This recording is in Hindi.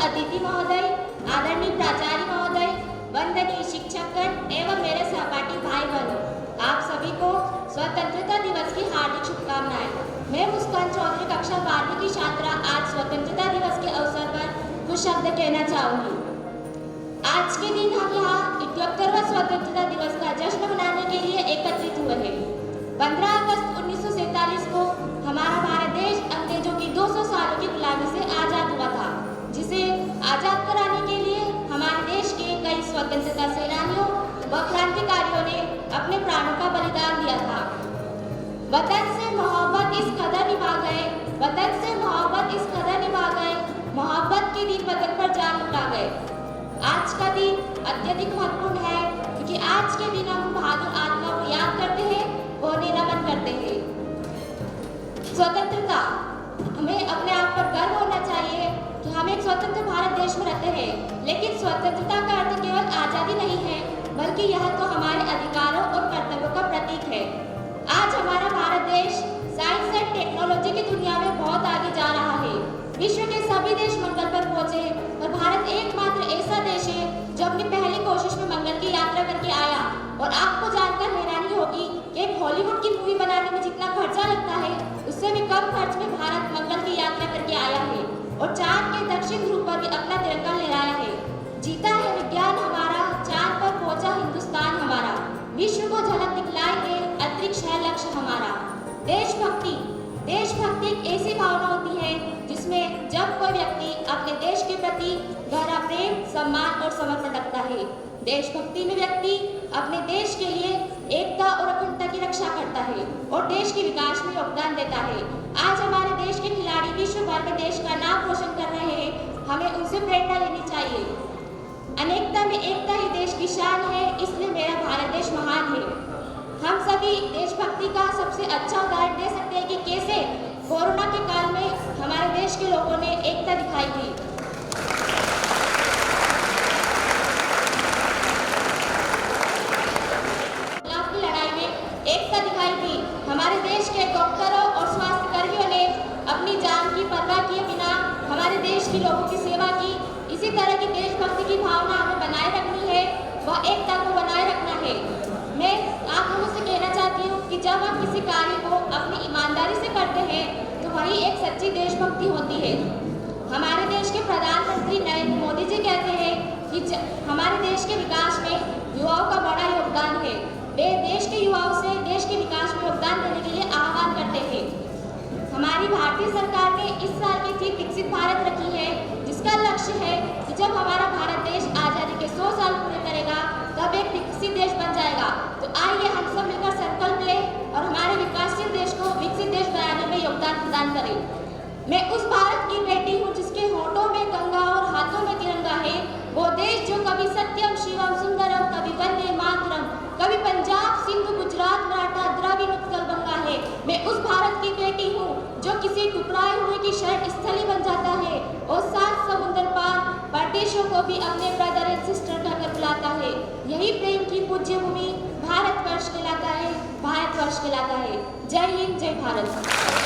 अतिथि महोदय, आदरणीय प्राचार्य महोदय, वंदनीय शिक्षकगण एवं मेरे सहपाठी भाई बहनों, आप सभी को स्वतंत्रता दिवस की हार्दिक शुभकामनाएं। मैं मुस्कान चौधरी कक्षा 12वीं की छात्रा आज स्वतंत्रता दिवस के अवसर पर कुछ शब्द कहना चाहूंगी। आज के दिन हम यहाँ 71वां स्वतंत्रता दिवस का जश्न मनाने के लिए एकत्रित हुए हैं। 15 अगस्त 1947 को हमारा भारत देश अंग्रेजों की 200 सालों की गुलामी से आजाद हुआ था, जिसे आजाद कराने के लिए हमारे देश के कई स्वतंत्रता सेनानियों व क्रांतिकारियों ने अपने प्राणों का बलिदान दिया था। वतन से मोहब्बत इस कदर निभा गए, वतन से मोहब्बत इस कदर निभा गए, मोहब्बत के दिन वतन पर जान लुटा गए। आज का दिन अत्यधिक महत्वपूर्ण है क्योंकि आज के दिन हम बहादुर आत्मा को याद करते हैं, उन्हें नमन करते हैं। स्वतंत्रता, हमें अपने आप पर गर्व होना चाहिए कि हम एक स्वतंत्र भारत देश में रहते हैं। लेकिन स्वतंत्रता का अर्थ केवल आज़ादी नहीं है, बल्कि यह तो हमारे अधिकारों और कर्तव्यों का प्रतीक है। आज हमारा भारत देश साइंस एंड टेक्नोलॉजी की दुनिया में बहुत आगे जा रहा है। विश्व के सभी देश मंगल पर पहुंचे और भारत एकमात्र ऐसा देश है जो अपनी पहली कोशिश में मंगल की यात्रा करके आया। और आपको जानकर हैरानी होगी कि एक हॉलीवुड की मूवी बनाने में जितना खर्चा लगता है, उससे भी कम खर्च में भारत मंगल की यात्रा करके आया है और चांद के दक्षिण ध्रुव पर भी अपना तिरंगा लहराया है। जीता है विज्ञान हमारा, चांद पर पहुंचा हिंदुस्तान हमारा, विश्व को झलक दिखलाई है, अंतरिक्ष है लक्ष्य हमारा। देशभक्ति, देशभक्ति एक ऐसी भावना होती है जिसमें जब कोई व्यक्ति अपने देश के प्रति गहरा प्रेम, सम्मान और समर्पण रखता है। देशभक्ति में व्यक्ति अपने देश के लिए एकता और अखंडता की रक्षा करता है और देश के विकास में योगदान देता है। आज हमारे देश के खिलाड़ी विश्व भर में देश का नाम रोशन कर रहे हैं, हमें उनसे प्रेरणा लेनी चाहिए। अनेकता में एकता ही देश की शान है, इसलिए मेरा भारत देश महान है। हम सभी देशभक्ति का सबसे अच्छा उदाहरण दे सकते हैं कि कैसे कोरोना के काल में हमारे देश के लोगों ने एकता दिखाई थी। खिलाफ की लड़ाई में एकता दिखाई थी। हमारे देश के डॉक्टरों और स्वास्थ्य कर्मियों ने अपनी जान की परवाह किए बिना हमारे देश के लोगों की सेवा की। इसी तरह की देशभक्ति की भावना हमें बनाए रखनी है, वह एकता को बनाए रखना है। मैं आप लोगों से कहना चाहती हूँ कि जब हम किसी कार्य को अपनी ईमानदारी से करते हैं तो वही एक सच्ची देशभक्ति होती है। हमारे देश के प्रधानमंत्री नरेंद्र मोदी जी कहते हैं कि हमारे देश के विकास में युवाओं का बड़ा योगदान है। वे देश के युवाओं से देश के विकास में योगदान देने के लिए आह्वान करते हैं। हमारी भारतीय सरकार ने इस साल की थीम विकसित भारत रखी है, जिसका लक्ष्य है कि जब हमारा भारत देश आज़ादी के 100 साल पूरे करेगा तब एक विकसित देश बन जाएगा। तो आइए हम सब मिलकर संकल्प लें और हमारे विकासशील देश को विकसित देश बनाने में योगदान प्रदान करें। मैं उस भारत की बेटी हूँ जिसके होठों में गंगा और हाथों में तिरंगा है। वो देश जो कभी सत्यम शिवम सुंदरम, कभी वंदे मातरम, कभी पंजाब सिंधु गुजरात मराठा द्रविड़ उत्कल गंगा है। मैं उस भारत की बेटी हूँ जो किसी टुकराए हुए की शरण स्थली बन जाता है और 7 समुद्र पार परदेशों को भी अपने ब्रदर एंड सिस्टर कहकर बुलाता है। यही प्रेम की पूज्य भूमि भारतवर्ष कहलाता है, भारतवर्ष कहलाता है। जय हिंद, जय भारत।